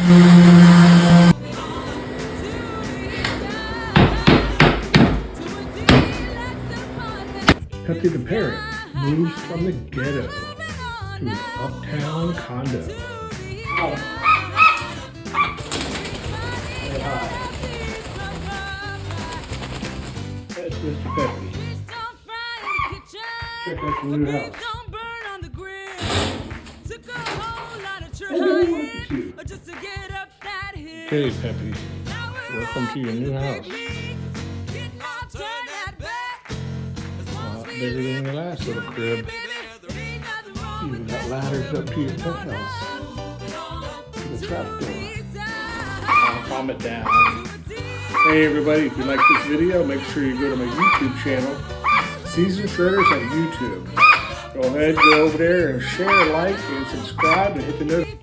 Pepe the Parrot moves from the ghetto to an uptown condo. Hi. That's Mr. Pepe. Check out the new house. Okay, Pepe. Welcome to your new house. Bigger than your last little crib. You've got ladders up to your penthouse. To the trapdoor. I'll calm it down. Hey everybody, if you like this video, make sure you go to my YouTube channel, Season Shredders at YouTube. Go ahead, go over there and share, like, and subscribe, and hit the notification.